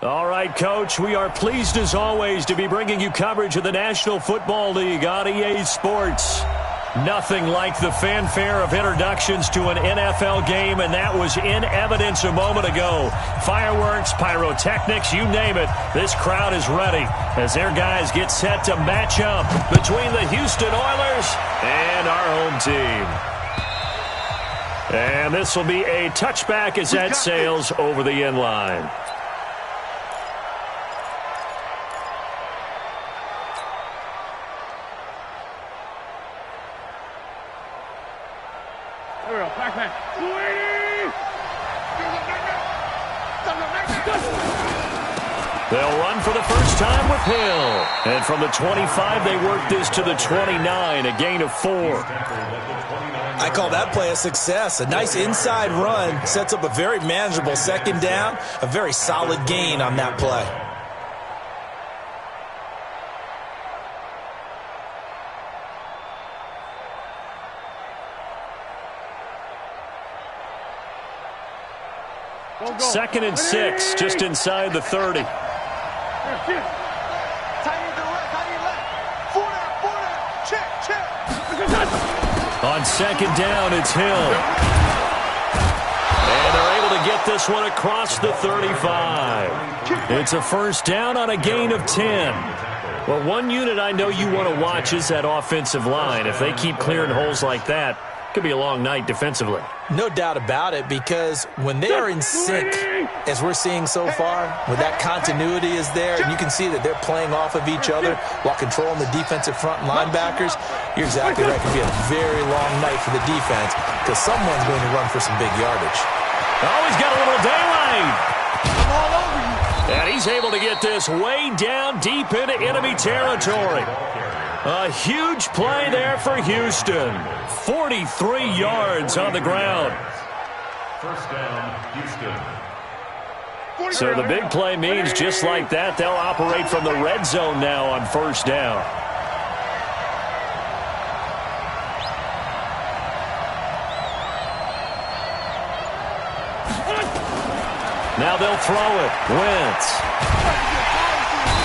All right, Coach, we are pleased as always to be bringing you coverage of the National Football League on EA Sports. Nothing like the fanfare of introductions to an NFL game, and that was in evidence a moment ago. Fireworks, pyrotechnics, you name it, this crowd is ready as their guys get set to match up between the Houston Oilers and our home team. And this will be a touchback as that sails over the end line. They'll run for the first time with Hill. And from the 25, they work this to the 29, a gain of 4. I call that play a success. A nice inside run sets up a very manageable second down, a very solid gain on that play. Second and 6, just inside the 30. On second down, it's Hill. And they're able to get this one across the 35. It's a first down on a gain of 10. Well, one unit I know you want to watch is that offensive line. If they keep clearing holes like that, it could be a long night defensively. No doubt about it, because when they are in sync, as we're seeing so far, when that continuity is there, and you can see that they're playing off of each other while controlling the defensive front linebackers, you're exactly right. It could be a very long night for the defense because someone's going to run for some big yardage. Oh, he's got a little daylight. I'm all over you. And he's able to get this way down deep into enemy territory. A huge play there for Houston. 43 yards on the ground. First down, Houston. So the big play means just like that, they'll operate from the red zone now on first down. Now they'll throw it. Wentz.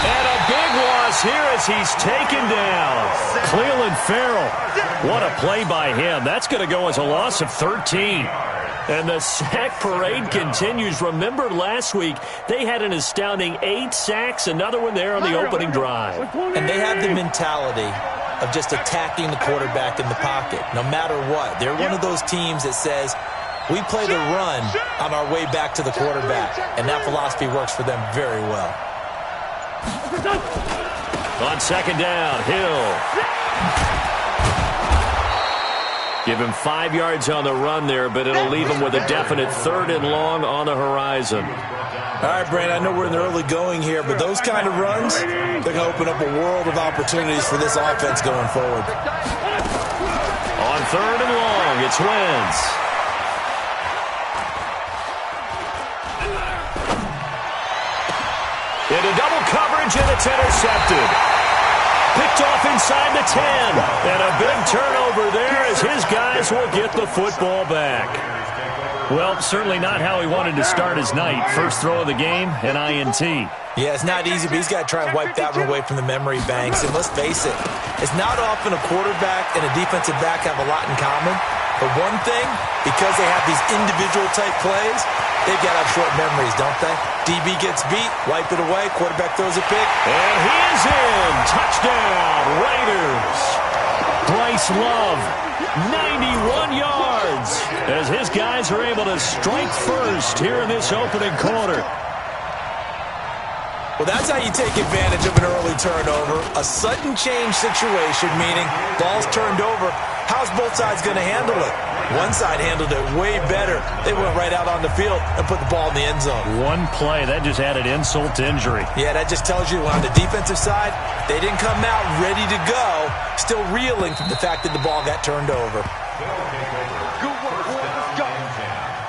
And a big loss here as he's taken down. Cleveland Farrell. What a play by him. That's going to go as a loss of 13. And the sack parade continues. Remember last week, they had an astounding 8 sacks, another one there on the opening drive. And they have the mentality of just attacking the quarterback in the pocket, no matter what. They're one of those teams that says, we play the run on our way back to the quarterback. And that philosophy works for them very well. On second down, Hill. Give him 5 yards on the run there, but it'll leave him with a definite 3rd and long on the horizon. All right, Brandon, I know we're in the early going here, but those kind of runs, they're going to open up a world of opportunities for this offense going forward. On 3rd and long, it's Wentz. Into double coverage, and it's intercepted. Picked off inside the 10. And a big turnover there as his guys will get the football back. Well, certainly not how he wanted to start his night. First throw of the game, an INT. Yeah, it's not easy, but he's got to try and wipe that one away from the memory banks. And let's face it, it's not often a quarterback and a defensive back have a lot in common. But one thing, because they have these individual-type plays, they've got to have short memories, don't they? DB gets beat, wipe it away, quarterback throws a pick. And he is in. Touchdown, Raiders. Bryce Love, 91 yards, as his guys are able to strike first here in this opening quarter. Well, that's how you take advantage of an early turnover. A sudden change situation, meaning ball's turned over. How's both sides going to handle it? One side handled it way better. They went right out on the field and put the ball in the end zone. One play, that just added insult to injury. Yeah, that just tells you on the defensive side, they didn't come out ready to go, still reeling from the fact that the ball got turned over. Good work, let's go.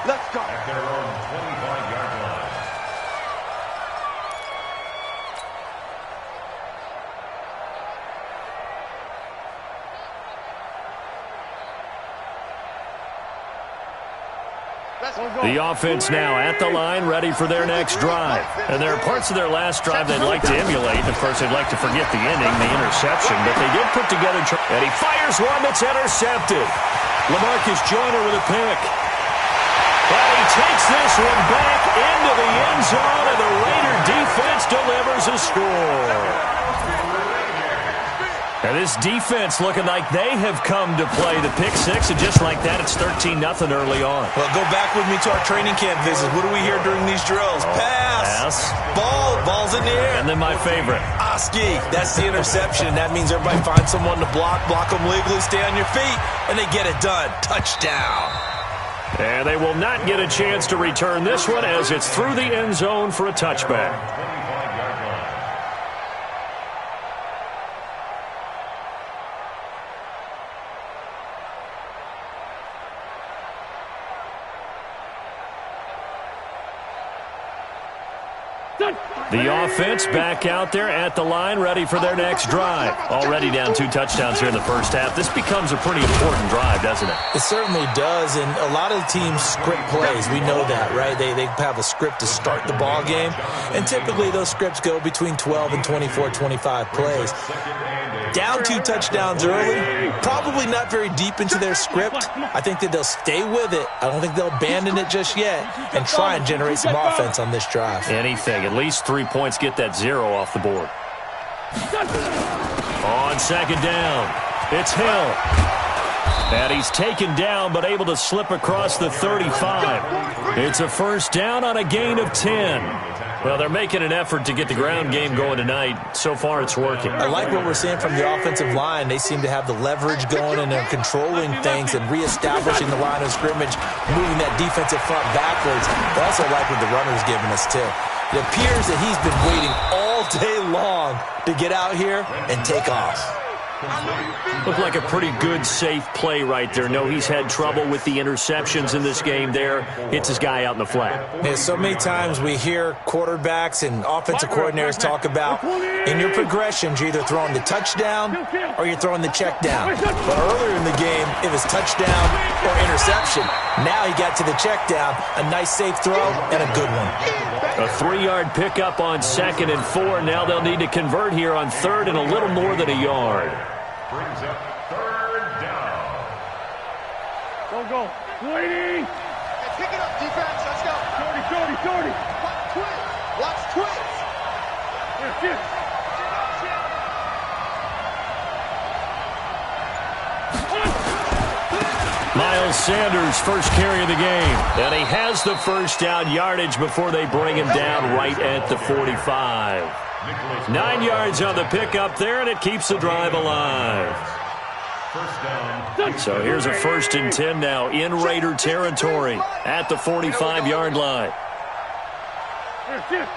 Let's go. At their own 25-yard line. The offense now at the line, ready for their next drive. And there are parts of their last drive they'd like to emulate. Of course, they'd like to forget the ending, the interception. But they did put together, and he fires one that's intercepted. LaMarcus Joyner with a pick. And he takes this one back into the end zone, and the Raider defense delivers a score. And this defense looking like they have come to play the pick six, and just like that, it's 13-0 early on. Well, go back with me to our training camp visits. What do we hear during these drills? Pass. Ball's in the air. And then my favorite. Oski. That's the interception. That means everybody finds someone to block them legally, stay on your feet, and they get it done. Touchdown. And they will not get a chance to return this one as it's through the end zone for a touchback. The offense back out there at the line, ready for their next drive. Already down 2 touchdowns here in the first half. This becomes a pretty important drive, doesn't it? It certainly does, and a lot of teams script plays. We know that, right? They have a script to start the ball game, and typically those scripts go between 12 and 24, 25 plays. Down 2 touchdowns early, probably not very deep into their script. I think that they'll stay with it. I don't think they'll abandon it just yet and try and generate some offense on this drive. Anything. At least 3 points, get that 0 off the board. On second down, it's Hill. And he's taken down but able to slip across the 35. It's a first down on a gain of 10. Well, they're making an effort to get the ground game going tonight. So far, it's working. I like what we're seeing from the offensive line. They seem to have the leverage going, and they're controlling things and reestablishing the line of scrimmage, moving that defensive front backwards. I also like what the runner's giving us, too. It appears that he's been waiting all day long to get out here and take off. Looked like a pretty good, safe play right there. No, he's had trouble with the interceptions in this game there. Hits his guy out in the flat. Yeah, so many times we hear quarterbacks and offensive coordinators talk about in your progressions, you're either throwing the touchdown or you're throwing the check down. But earlier in the game, it was touchdown or interception. Now he got to the check down, a nice safe throw, and a good one. A 3-yard pickup on 2nd and 4. Now they'll need to convert here on 3rd and a little more than a yard. Brings up 3rd down. Go. Waiting. Hey, pick it up, defense. Let's go. 30. Watch twins. Yes. Miles Sanders, first carry of the game. And he has the first down yardage before they bring him down right at the 45. 9 yards on the pickup there, and it keeps the drive alive. First down. So here's a 1st and 10 now in Raider territory at the 45-yard line. Yes.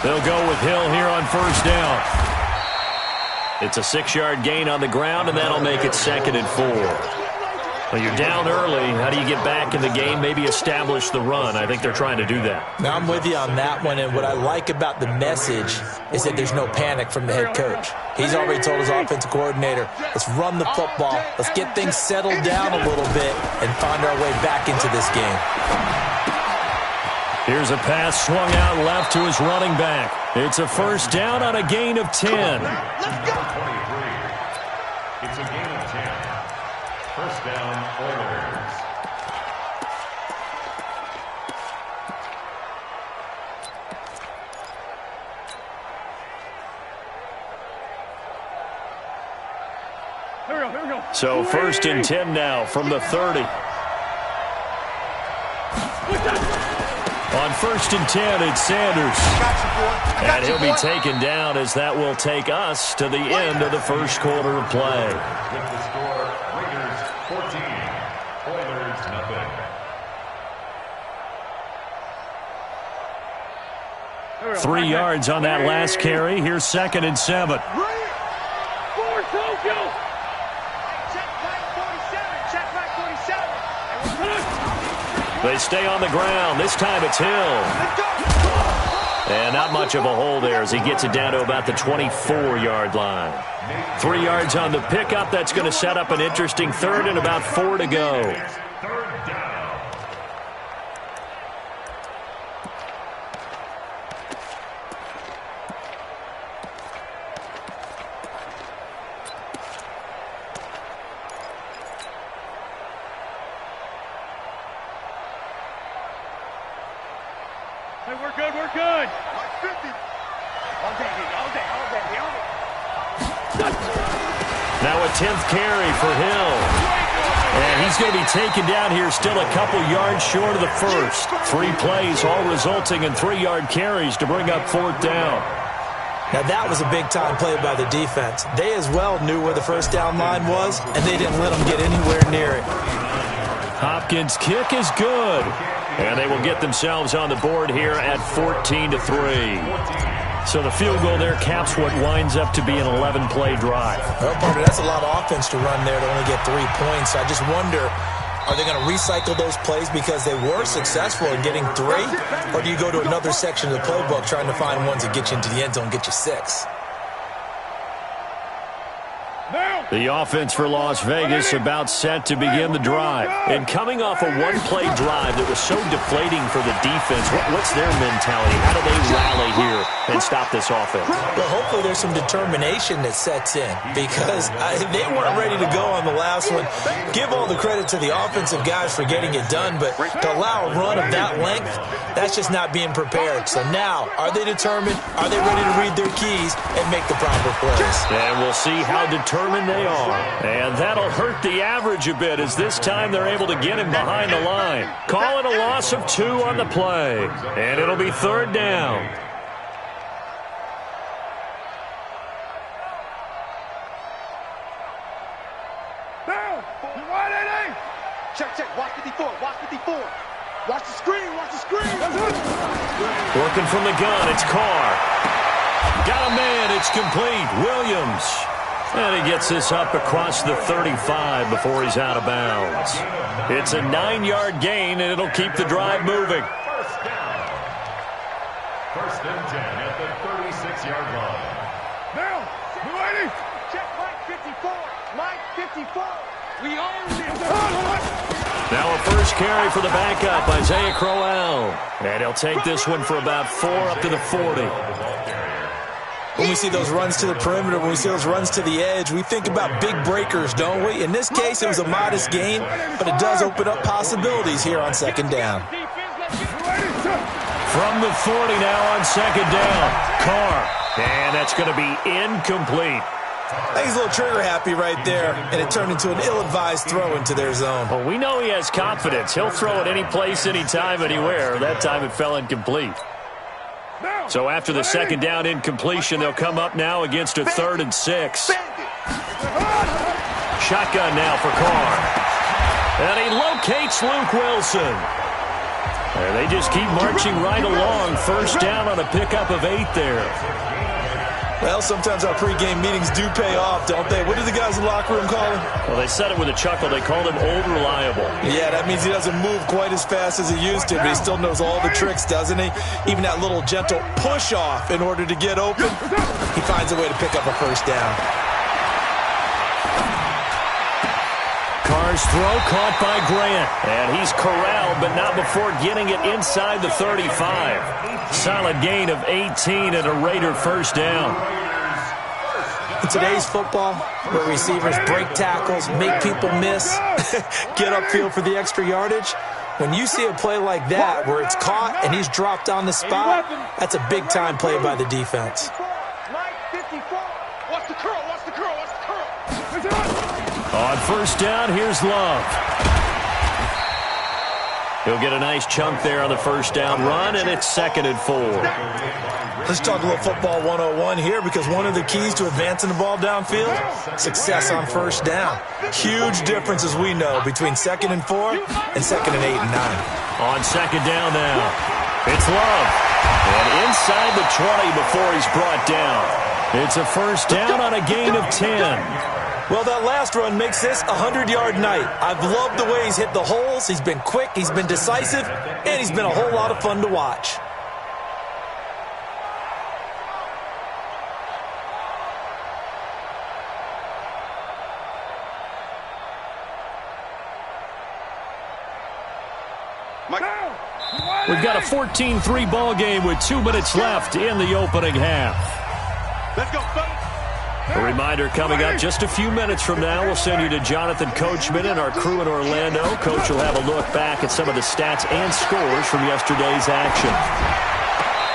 They'll go with Hill here on first down. It's a 6-yard gain on the ground, and that'll make it 2nd and 4. Well, you're down early. How do you get back in the game? Maybe establish the run. I think they're trying to do that. Now, I'm with you on that one, and what I like about the message is that there's no panic from the head coach. He's already told his offensive coordinator, let's run the football, let's get things settled down a little bit and find our way back into this game. Here's a pass swung out left to his running back. It's a first down on a gain of 10. Let's go. 23. It's a gain of 10. First down, Oilers. Here we go. So 1st and 10 now from the 30. On 1st and 10, it's Sanders. And he'll be taken down as that will take us to the end of the first quarter of play. With the score, Raiders 14, Oilers nothing. 3 yards on that last carry. Here's 2nd and 7. Check back 47. They stay on the ground. This time it's Hill. Let's go. And not much of a hole there as he gets it down to about the 24-yard line. 3 yards on the pickup. That's going to set up an interesting third and about 4 to go. Third down. Hey, we're good, we're good. 50. All day. Now a 10th carry for Hill. And he's going to be taken down here still a couple yards short of the first. 3 plays, all resulting in 3-yard carries to bring up 4th down. Now that was a big-time play by the defense. They as well knew where the first down line was, and they didn't let them get anywhere near it. Hopkins' kick is good. And they will get themselves on the board here at 14-3. So the field goal there caps what winds up to be an 11-play drive. Well, partner, that's a lot of offense to run there to only get 3 points. I just wonder, are they going to recycle those plays because they were successful in getting 3? Or do you go to another section of the playbook trying to find ones that get you into the end zone and get you 6? The offense for Las Vegas about set to begin the drive. And coming off a 1-play drive that was so deflating for the defense, what's their mentality? How do they rally here and stop this offense? Well, hopefully there's some determination that sets in because they weren't ready to go on the last one. Give all the credit to the offensive guys for getting it done, but to allow a run of that length, that's just not being prepared. So now, are they determined? Are they ready to read their keys and make the proper plays? And we'll see how determined they are. And that'll hurt the average a bit as this time they're able to get him behind the line. Call it a loss of 2 on the play. And it'll be 3rd down. Check. Watch 54. Watch the screen. Working from the gun, it's Carr. Got a man, it's complete. Williams. And he gets this up across the 35 before he's out of bounds. It's a 9-yard gain, and it'll keep the drive moving. First down. 1st and 10 at the 36-yard line. Now, ready? Check Mike 54. We own it. Now a first carry for the backup, Isaiah Crowell. And he'll take this one for about 4 up to the 40. When we see those runs to the perimeter, when we see those runs to the edge, we think about big breakers, don't we? In this case, it was a modest gain, but it does open up possibilities here on 2nd down. From the 40 now on 2nd down. Carr. And that's going to be incomplete. I think he's a little trigger happy right there, and it turned into an ill-advised throw into their zone. Well, we know he has confidence. He'll throw it any place, anytime, anywhere. That time it fell incomplete. So after the 2nd down incompletion, they'll come up now against a 3rd and 6. Shotgun now for Carr. And he locates Luke Wilson. And they just keep marching right along. First down on a pickup of 8 there. Well, sometimes our pregame meetings do pay off, don't they? What do the guys in the locker room call him? Well, they said it with a chuckle. They called him Old Reliable. Yeah, that means he doesn't move quite as fast as he used to, but he still knows all the tricks, doesn't he? Even that little gentle push-off in order to get open, he finds a way to pick up a first down. Carr's throw caught by Grant. And he's corralled, but not before getting it inside the 35. Solid gain of 18 and a Raider first down. In today's football, where receivers break tackles, make people miss, get upfield for the extra yardage, when you see a play like that where it's caught and he's dropped on the spot, that's a big-time play by the defense. Watch the curl. On first down, here's Love. He'll get a nice chunk there on the first down run, and it's 2nd and 4. Let's talk a little football 101 here, because one of the keys to advancing the ball downfield, success on first down. Huge difference, as we know, between 2nd and 4 and 2nd and 8 and 9. On 2nd down now, it's Love. And inside the 20 before he's brought down. It's a first down on a gain of 10. Well, that last run makes this a 100-yard night. I've loved the way he's hit the holes. He's been quick, he's been decisive, and he's been a whole lot of fun to watch. We've got a 14-3 ball game with 2 minutes left in the opening half. Let's go, fellas. A reminder coming up just a few minutes from now. We'll send you to Jonathan Coachman and our crew in Orlando. Coach will have a look back at some of the stats and scores from yesterday's action.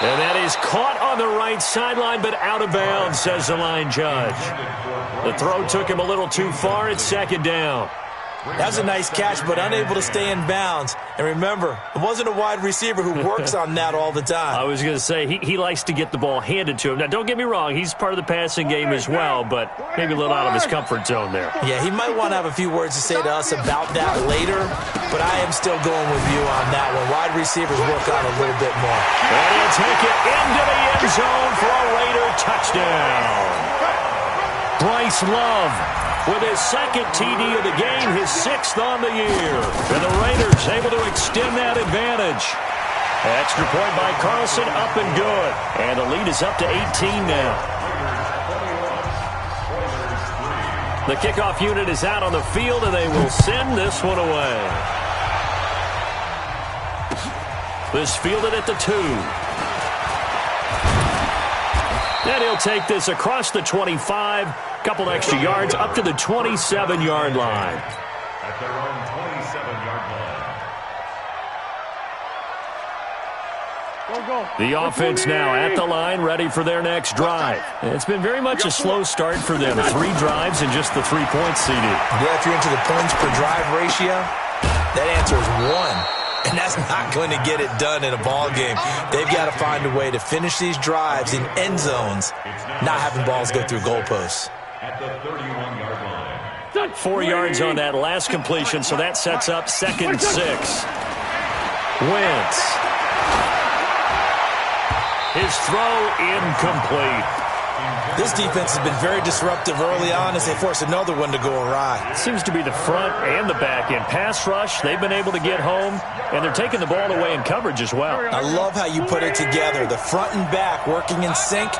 And that is caught on the right sideline, but out of bounds, says the line judge. The throw took him a little too far. It's second down. That was a nice catch, but unable to stay in bounds. And remember, it wasn't a wide receiver who works on that all the time. I was going to say, he likes to get the ball handed to him. Now, don't get me wrong, he's part of the passing game as well, but maybe a little out of his comfort zone there. Yeah, he might want to have a few words to say to us about that later, but I am still going with you on that one. Wide receivers work on a little bit more. And he'll take it into the end zone for a Raider touchdown. Bryce Love with his second TD of the game, his 6th on the year. And the Raiders able to extend that advantage. Extra point by Carlson, up and good. And the lead is up to 18 now. The kickoff unit is out on the field, and they will send this one away. This fielded at the 2. And he'll take this across the 25. Couple extra yards up to the 27-yard line. At their own 27-yard line. The offense now at the line, ready for their next drive. It's been very much a slow start for them. 3 drives and just the 3 points CD. Yeah, if you're into the points per drive ratio, that answer is 1. And that's not going to get it done in a ball game. They've got to find a way to finish these drives in end zones, not having balls go through goalposts. At the 31-yard line. 4 yards on that last completion, so that sets up 2nd and 6. Wentz. His throw incomplete. This defense has been very disruptive early on as they force another one to go awry. Seems to be the front and the back end. Pass rush, they've been able to get home, and they're taking the ball away in coverage as well. I love how you put it together. The front and back working in sync,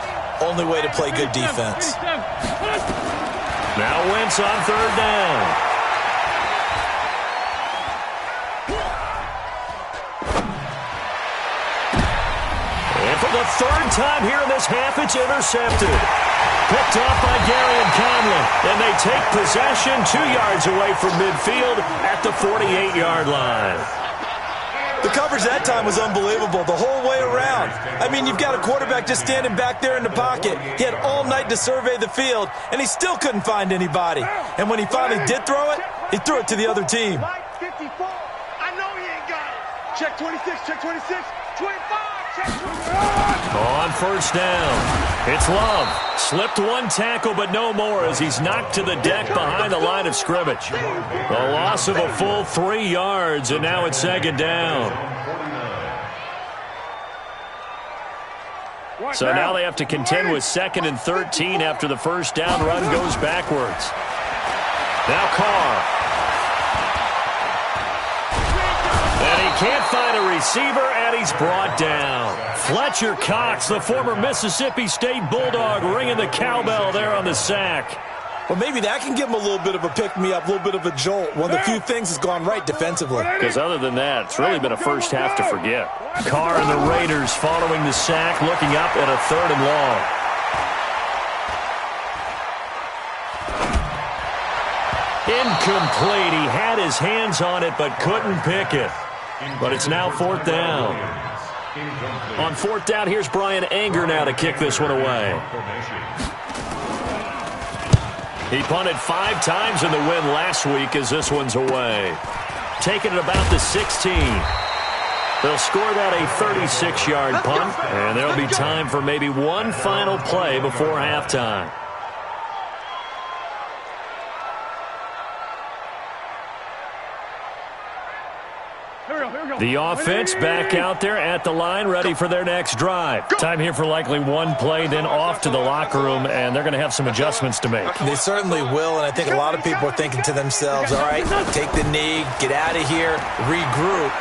only way to play good defense. Now Wentz on 3rd down. And for the 3rd time here in this half, it's intercepted. Picked off by Gary and Conley. And they take possession 2 yards away from midfield at the 48-yard line. The coverage that time was unbelievable the whole way around. I mean, you've got a quarterback just standing back there in the pocket. He had all night to survey the field, and he still couldn't find anybody. And when he finally did throw it, he threw it to the other team. 54. I know he ain't got it. Check 26, check 26, 25, check 25. On 1st down, it's Love. Slipped 1 tackle, but no more as he's knocked to the deck behind the line of scrimmage. A loss of a full 3 yards, and now it's 2nd down. So now they have to contend with 2nd and 13 after the 1st down run goes backwards. Now Carr. And he can't find a receiver, and he's brought down. Fletcher Cox, the former Mississippi State Bulldog, ringing the cowbell there on the sack. Well, maybe that can give him a little bit of a pick-me-up, a little bit of a jolt. One of the few things has gone right defensively. Because other than that, it's really been a first half to forget. Carr and the Raiders following the sack, looking up at a 3rd and long. Incomplete. He had his hands on it but couldn't pick it. But it's now 4th down. On 4th down, here's Brian Anger now to kick this one away. He punted 5 times in the win last week as this one's away. Taking it about the 16. They'll score that a 36-yard punt, and there'll be time for maybe one final play before halftime. The offense back out there at the line, ready for their next drive. Time here for likely one play, then off to the locker room, and they're going to have some adjustments to make. They certainly will, and I think a lot of people are thinking to themselves, all right, take the knee, get out of here, regroup.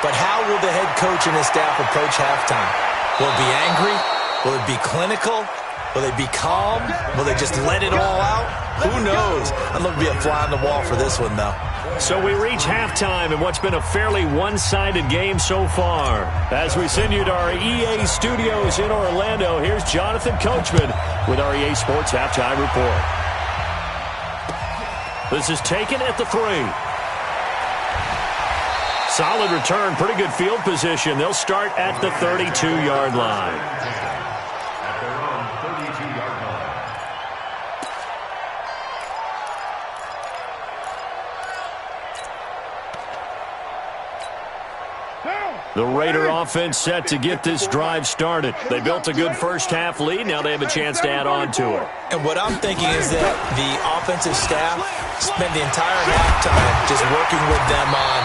But how will the head coach and his staff approach halftime? Will it be angry? Will it be clinical? Will they be calm? Will they just let it all out? Who knows? I'd love to be a fly on the wall for this one, though. So we reach halftime in what's been a fairly one-sided game so far. As we send you to our EA studios in Orlando, here's Jonathan Coachman with our EA Sports Halftime Report. This is taken at the 3. Solid return, pretty good field position. They'll start at the 32-yard line. At their own 32-yard line. The Raider offense set to get this drive started. They built a good first-half lead. Now they have a chance to add on to it. And what I'm thinking is that the offensive staff spent the entire halftime just working with them on,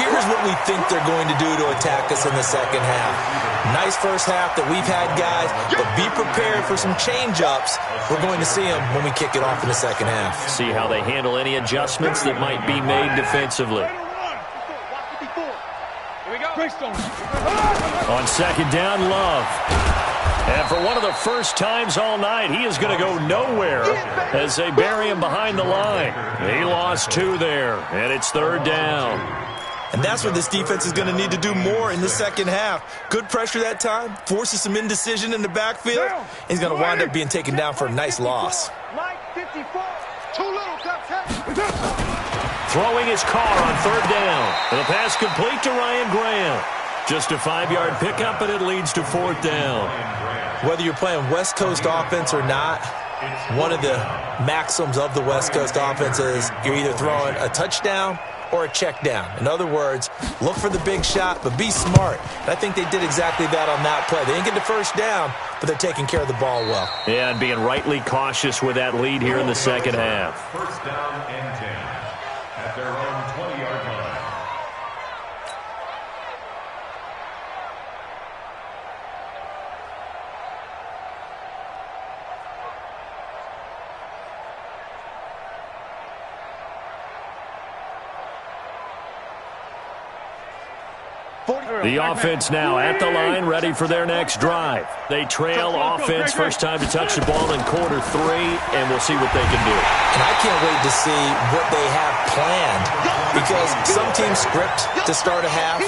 here's what we think they're going to do to attack us in the second half. Nice first half that we've had, guys, but be prepared for some change-ups. We're going to see them when we kick it off in the second half. See how they handle any adjustments that might be made defensively. On second down, Love. And for one of the first times all night, he is going to go nowhere as they bury him behind the line. He lost 2 there, and it's third down. And that's what this defense is going to need to do more in the second half. Good pressure that time, forces some indecision in the backfield. He's going to wind up being taken down for a nice loss. Throwing his car on third down. And the pass complete to Ryan Graham. Just a 5-yard pickup, and it leads to fourth down. Whether you're playing West Coast offense or not, one of the maxims of the West Coast offense is you're either throwing a touchdown or a check down. In other words, look for the big shot, but be smart. And I think they did exactly that on that play. They didn't get the first down, but they're taking care of the ball well. Yeah, and being rightly cautious with that lead here in the second half. First down and 10 at their own 20-yard line. The offense now at the line, ready for their next drive. They trail offense, first time to touch the ball in quarter 3, and we'll see what they can do. And I can't wait to see what they have planned, because some teams script to start a half.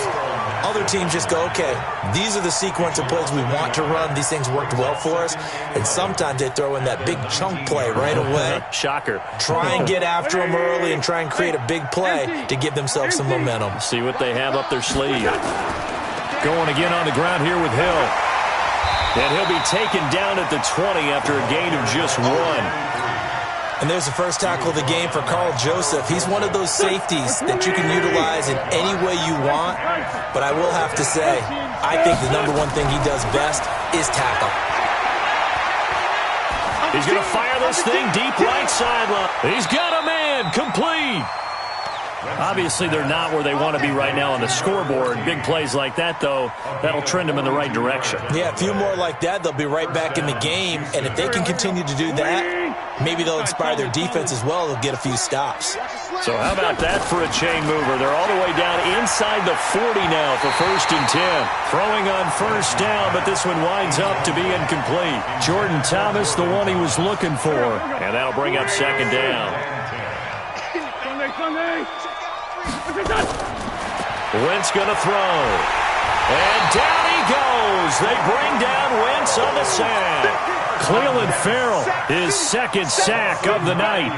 Other teams just go, okay, these are the sequence of plays we want to run. These things worked well for us. And sometimes they throw in that big chunk play right away. Shocker. Try and get after them early and try and create a big play to give themselves some momentum. See what they have up their sleeve. Going again on the ground here with Hill. And he'll be taken down at the 20 after a gain of just 1. And there's the first tackle of the game for Carl Joseph. He's one of those safeties that you can utilize in any way you want. But I will have to say, I think the number one thing he does best is tackle. He's going to fire this thing deep right sideline. He's got a man, complete. Obviously, they're not where they want to be right now on the scoreboard. Big plays like that, though, that'll trend them in the right direction. Yeah, a few more like that, they'll be right back in the game. And if they can continue to do that, maybe they'll inspire their defense as well. They'll get a few stops. So how about that for a chain mover? They're all the way down inside the 40 now for first and 10. Throwing on first down, but this one winds up to be incomplete. Jordan Thomas, the one he was looking for. And that'll bring up second down. Wentz going to throw. And down he goes. They bring down Wentz on the sack. Cleveland Farrell, his second sack of the night.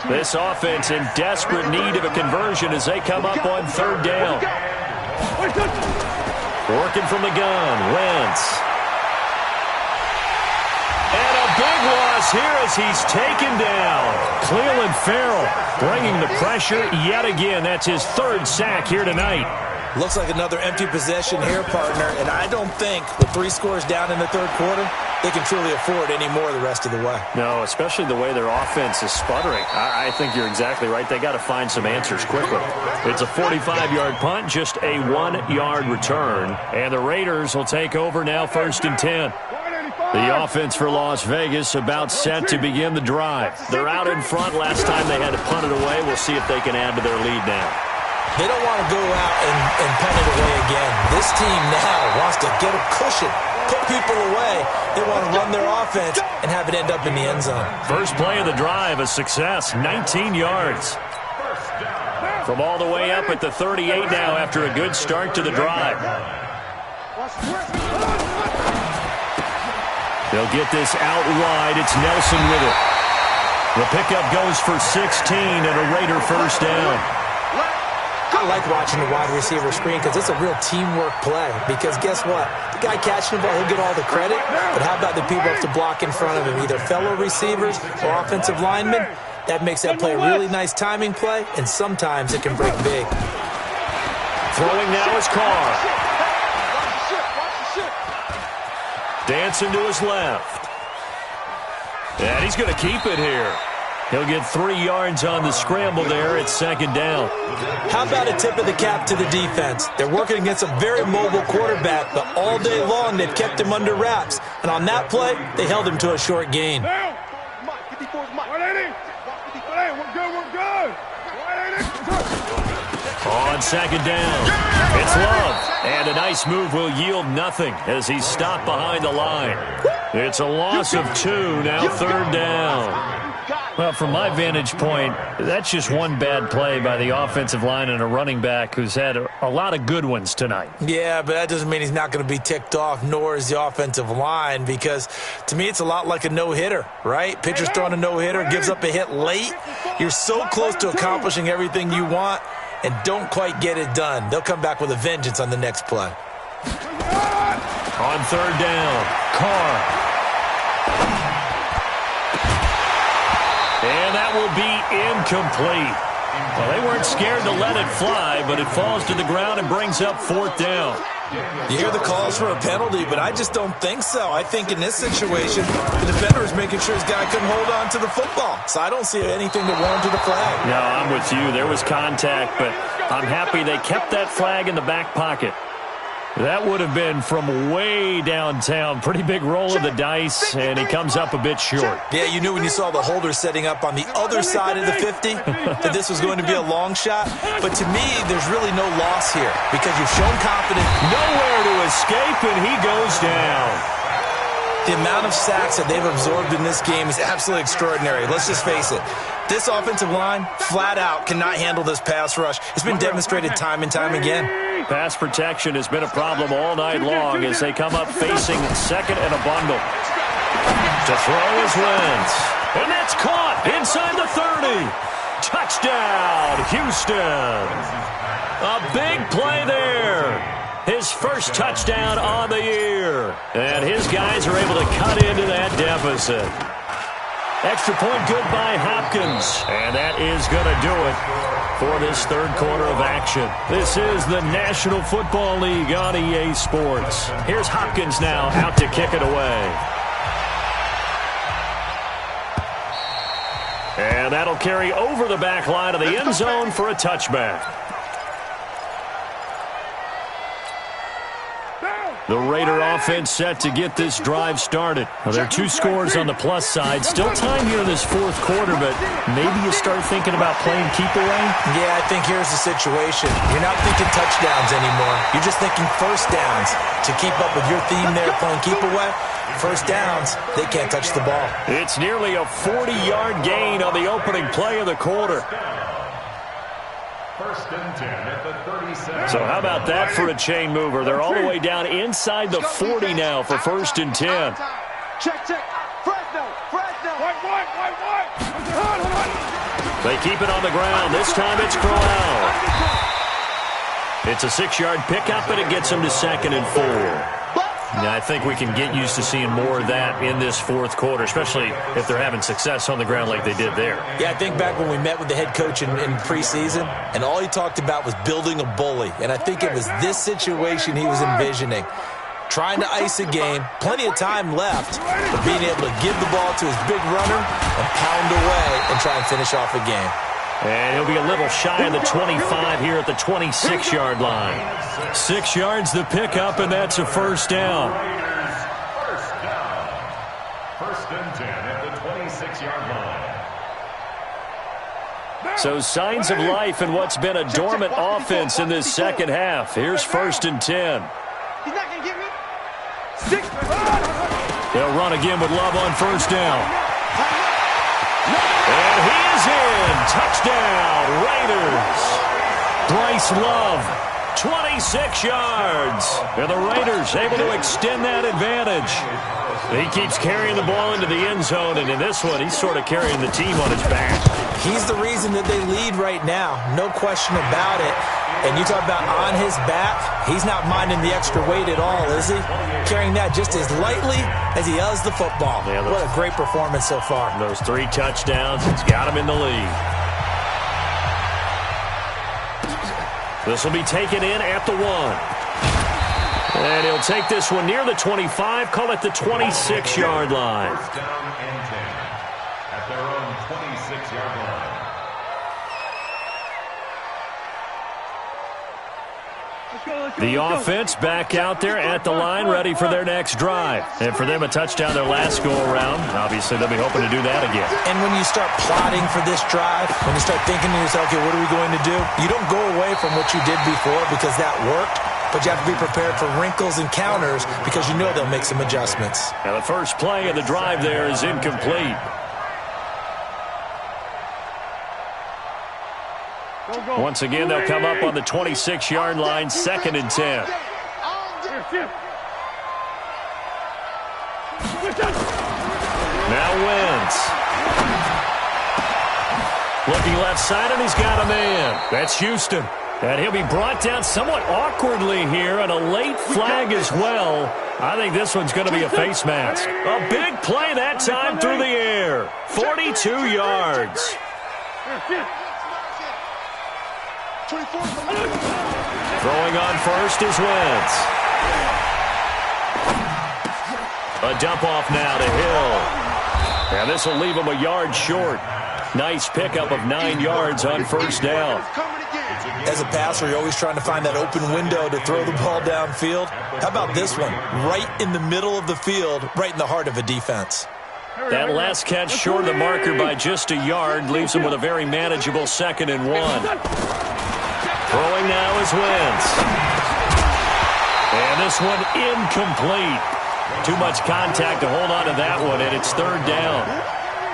This offense in desperate need of a conversion as they come up on third down. Working from the gun, Wentz. And a big loss here as he's taken down. Cleveland Farrell bringing the pressure yet again. That's his third sack here tonight. Looks like another empty possession here, partner. And I don't think with 3 scores down in the third quarter, they can truly afford any more the rest of the way. No, especially the way their offense is sputtering. I think you're exactly right. They got to find some answers quickly. It's a 45-yard punt, just a 1-yard return. And the Raiders will take over now, first and 10. The offense for Las Vegas about set to begin the drive. They're out in front. Last time they had to punt it away. We'll see if they can add to their lead now. They don't want to go out and punt it away again. This team now wants to get a cushion, put people away. They want to run their offense and have it end up in the end zone. First play of the drive, a success, 19 yards. First down. From all the way up at the 38 now after a good start to the drive. They'll get this out wide. It's Nelson with it. The pickup goes for 16 and a Raider first down. I like watching the wide receiver screen because it's a real teamwork play. Because guess what? The guy catching the ball, he'll get all the credit. But how about the people who have to block in front of him, either fellow receivers or offensive linemen? That makes that play a really nice timing play, and sometimes it can break big. Throwing now is Carr. Dancing to his left. And he's going to keep it here. He'll get 3 yards on the scramble there at second down. How about a tip of the cap to the defense? They're working against a very mobile quarterback, but all day long they've kept him under wraps. And on that play, they held him to a short gain. On second down, it's Love. And a nice move will yield nothing as he's stopped behind the line. It's a loss of 2, now third down. Well, from my vantage point, that's just one bad play by the offensive line and a running back who's had a lot of good ones tonight. Yeah, but that doesn't mean he's not going to be ticked off, nor is the offensive line, because to me it's a lot like a no-hitter, right? Pitcher's throwing a no-hitter, gives up a hit late. You're so close to accomplishing everything you want and don't quite get it done. They'll come back with a vengeance on the next play. On third down, Carr. And that will be incomplete. Well, they weren't scared to let it fly, but it falls to the ground and brings up fourth down. You hear the calls for a penalty, but I just don't think so. I think in this situation, the defender is making sure his guy couldn't hold on to the football. So I don't see anything that warranted a flag. No, I'm with you. There was contact, but I'm happy they kept that flag in the back pocket. That would have been from way downtown. Pretty big roll of the dice, and he comes up a bit short. Yeah, you knew when you saw the holder setting up on the other side of the 50 that this was going to be a long shot. But to me, there's really no loss here because you've shown confidence. Nowhere to escape, and he goes down. The amount of sacks that they've absorbed in this game is absolutely extraordinary. Let's just face it. This offensive line, flat out, cannot handle this pass rush. It's been demonstrated time and time again. Pass protection has been a problem all night long as they come up facing second and a bundle. To throw is Wentz. And that's caught inside the 30. Touchdown, Houston. A big play there. His first touchdown on the year. And his guys are able to cut into that deficit. Extra point good by Hopkins. And that is going to do it for this third quarter of action. This is the National Football League on EA Sports. Here's Hopkins now out to kick it away. And that'll carry over the back line of the end zone for a touchback. The Raider offense set to get this drive started. Well, there are 2 scores on the plus side. Still time here in this fourth quarter, but maybe you start thinking about playing keep away? Yeah, I think here's the situation. You're not thinking touchdowns anymore. You're just thinking first downs. To keep up with your theme there, playing keep away, first downs, they can't touch the ball. It's nearly a 40-yard gain on the opening play of the quarter. First and 10 at the 37. So how about that for a chain mover? They're all the way down inside the 40 now for first and 10. Check. Fresno. White. They keep it on the ground. This time it's Crowell. It's a 6-yard pickup, and it gets them to second and 4. Now, I think we can get used to seeing more of that in this fourth quarter, especially if they're having success on the ground like they did there. Yeah, I think back when we met with the head coach in preseason, and all he talked about was building a bully. And I think it was this situation he was envisioning. Trying to ice a game, plenty of time left, but being able to give the ball to his big runner and pound away and try and finish off a game. And he'll be a little shy of the 25 here at the 26-yard line. 6 yards the pickup, and that's a first down. First and 10 at the 26-yard line. So signs of life in what's been a dormant offense in this second half. Here's first and 10. He's not going to get me. 6. They'll run again with Love on first down. And he is in. touchdown, Raiders. Bryce Love, 26 yards. And the Raiders able to extend that advantage. He keeps carrying the ball into the end zone, and in this one, he's sort of carrying the team on his back. He's the reason that they lead right now, no question about it. And you talk about on his back, he's not minding the extra weight at all, is he? Carrying that just as lightly as he does the football. Yeah, what a great performance so far. Those 3 touchdowns, it's got him in the lead. This will be taken in at the 1. And he'll take this one near the 25, call it the 26-yard line. First down and 10 at their own 26-yard line. The offense back out there at the line, ready for their next drive. And for them, a touchdown their last go-around. Obviously, they'll be hoping to do that again. And when you start plotting for this drive, when you start thinking to yourself, okay, what are we going to do? You don't go away from what you did before because that worked, but you have to be prepared for wrinkles and counters because you know they'll make some adjustments. Now, the first play of the drive there is incomplete. Once again, they'll come up on the 26-yard line, 2nd and 10. Now Wentz. Looking left side, and he's got a man. That's Houston. And he'll be brought down somewhat awkwardly here, and a late flag as well. I think this one's going to be a face mask. A big play that time through the air. 42 yards. Throwing on first is Wentz. A dump off now to Hill. And this will leave him a yard short. Nice pickup of 9 yards on first down. As a passer, you're always trying to find that open window to throw the ball downfield. How about this one? Right in the middle of the field, right in the heart of a defense. That last catch short of the marker by just a yard leaves him with a very manageable 2nd and 1. Throwing now is Wentz. And this one incomplete. Too much contact to hold on to that one, and it's 3rd down.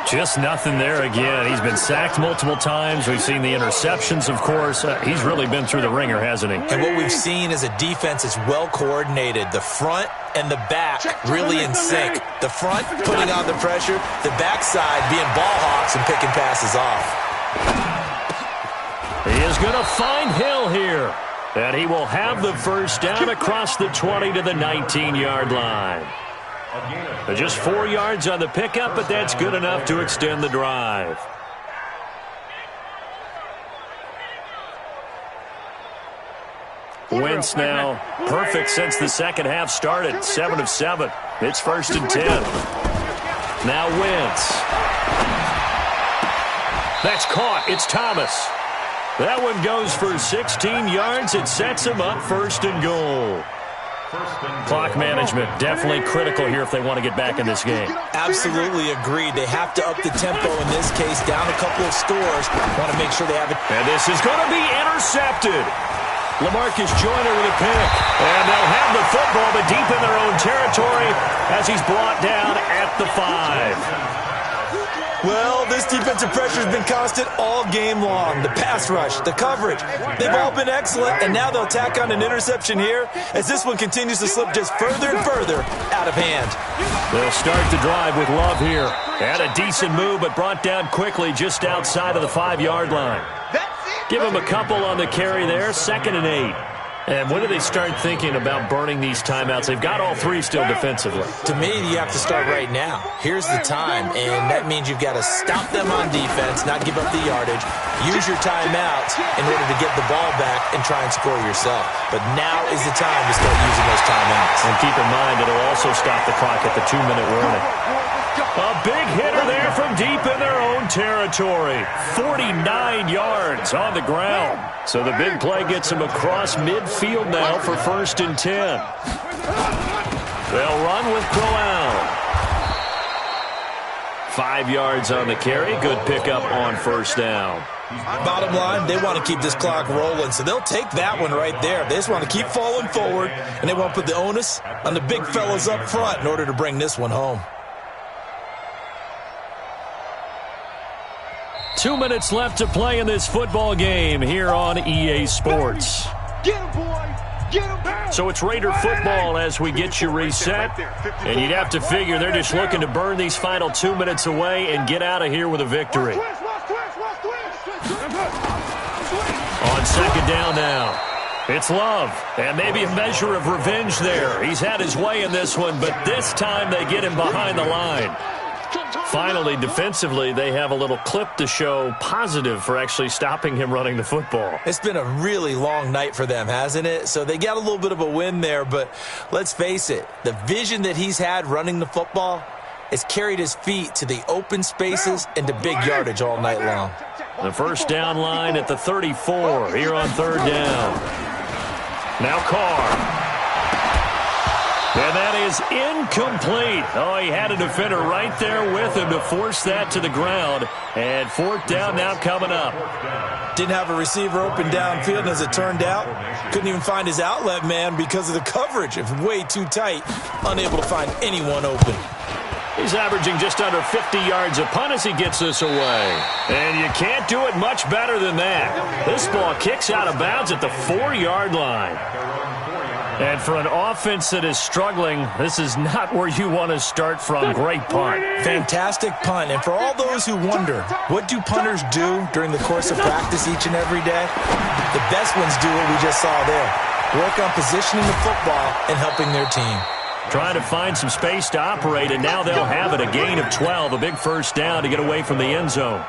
Just nothing there again. He's been sacked multiple times. We've seen the interceptions, of course. He's really been through the ringer, hasn't he? And what we've seen is a defense that's well coordinated. The front and the back really in sync. The front putting on the pressure, the backside being ball hawks and picking passes off. He is going to find Hill here. And he will have the first down across the 20 to the 19-yard line. Just 4 yards on the pickup, but that's good enough to extend the drive. Wentz now perfect since the second half started. 7 of 7. It's 1st and 10. Now Wentz. That's caught. It's Thomas. That one goes for 16 yards. It sets him up 1st and goal. Clock management definitely critical here if they want to get back in this game. Absolutely agreed. They have to up the tempo in this case, down a couple of scores. Want to make sure they have it. And this is going to be intercepted. LaMarcus Joyner with a pick. And they'll have the football, but deep in their own territory as he's brought down at the 5. Well, this defensive pressure has been constant all game long. The pass rush, the coverage, they've all been excellent, and now they'll tack on an interception here as this one continues to slip just further and further out of hand. They'll start the drive with Love here. And a decent move, but brought down quickly just outside of the 5-yard line. Give him a couple on the carry there, 2nd and 8. And when do they start thinking about burning these timeouts? They've got all 3 still defensively. To me, you have to start right now. Here's the time, and that means you've got to stop them on defense, not give up the yardage, use your timeouts in order to get the ball back and try and score yourself. But now is the time to start using those timeouts. And keep in mind, it'll also stop the clock at the 2-minute warning. A big hitter there from deep in their own territory. 49 yards on the ground. So the big play gets him across midfield now for 1st and 10. They'll run with Crowell. 5 yards on the carry. Good pickup on 1st down. Bottom line, they want to keep this clock rolling, so they'll take that one right there. They just want to keep falling forward, and they want to put the onus on the big fellas up front in order to bring this one home. 2 minutes left to play in this football game here on EA Sports. Get him, boy. Get him. So it's Raider football as we get you reset. And you'd have to figure they're just looking to burn these final 2 minutes away and get out of here with a victory. On second down now. It's Love, and maybe a measure of revenge there. He's had his way in this one, but this time they get him behind the line. Finally, defensively, they have a little clip to show positive for actually stopping him running the football. It's been a really long night for them, hasn't it? So they got a little bit of a win there, but let's face it, the vision that he's had running the football has carried his feet to the open spaces and to big yardage all night long. The first down line at the 34 here on third down. Now Carr. And that is incomplete. Oh, he had a defender right there with him to force that to the ground. And fourth down now coming up. Didn't have a receiver open downfield, and as it turned out, couldn't even find his outlet man because of the coverage. It was way too tight, unable to find anyone open. He's averaging just under 50 yards a punt as he gets this away. And you can't do it much better than that. This ball kicks out of bounds at the 4-yard line. And for an offense that is struggling, this is not where you want to start from. Great punt. Fantastic punt. And for all those who wonder, what do punters do during the course of practice each and every day? The best ones do what we just saw there. Work on positioning the football and helping their team. Trying to find some space to operate, and now they'll have it. A gain of 12, a big first down to get away from the end zone.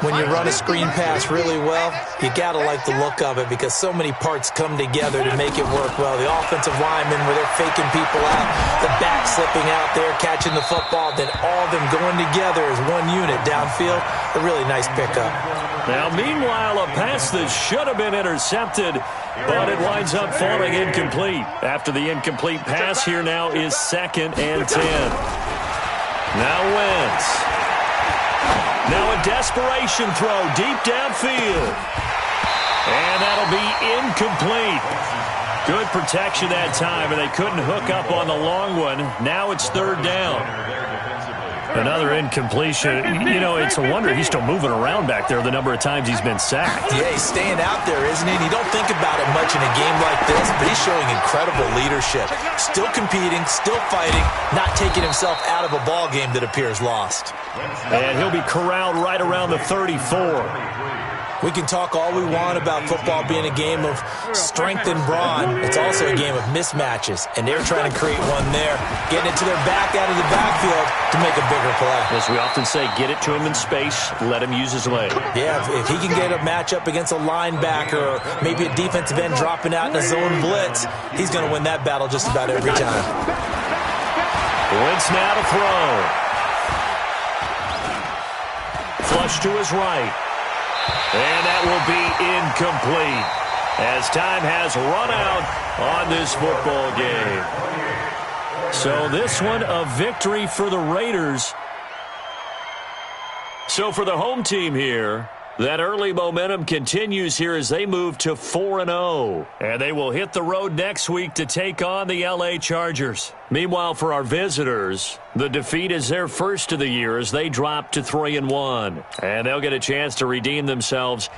When you run a screen pass really well, you got to like the look of it because so many parts come together to make it work well. The offensive linemen, where they're faking people out, the back slipping out there, catching the football, then all of them going together as one unit downfield. A really nice pickup. Now, meanwhile, a pass that should have been intercepted, but it winds up falling incomplete. After the incomplete pass, here now is 2nd and 10. Now Wentz. Now a desperation throw deep downfield. And that'll be incomplete. Good protection that time, and they couldn't hook up on the long one. Now it's third down. Another incompletion. You know, it's a wonder he's still moving around back there the number of times he's been sacked. Yeah, he's staying out there, isn't he? And you don't think about it much in a game like this, but he's showing incredible leadership. Still competing, still fighting, not taking himself out of a ball game that appears lost. And he'll be corralled right around the 34. We can talk all we want about football being a game of strength and brawn. It's also a game of mismatches, and they're trying to create one there, getting it to their back out of the backfield to make a bigger play. As we often say, get it to him in space, let him use his leg. Yeah, if he can get a matchup against a linebacker or maybe a defensive end dropping out in a zone blitz, he's going to win that battle just about every time. Wentz now to throw. Flush to his right. And that will be incomplete as time has run out on this football game. So this one, a victory for the Raiders. So for the home team here, that early momentum continues here as they move to 4-0. And they will hit the road next week to take on the LA Chargers. Meanwhile, for our visitors, the defeat is their first of the year as they drop to 3-1. And they'll get a chance to redeem themselves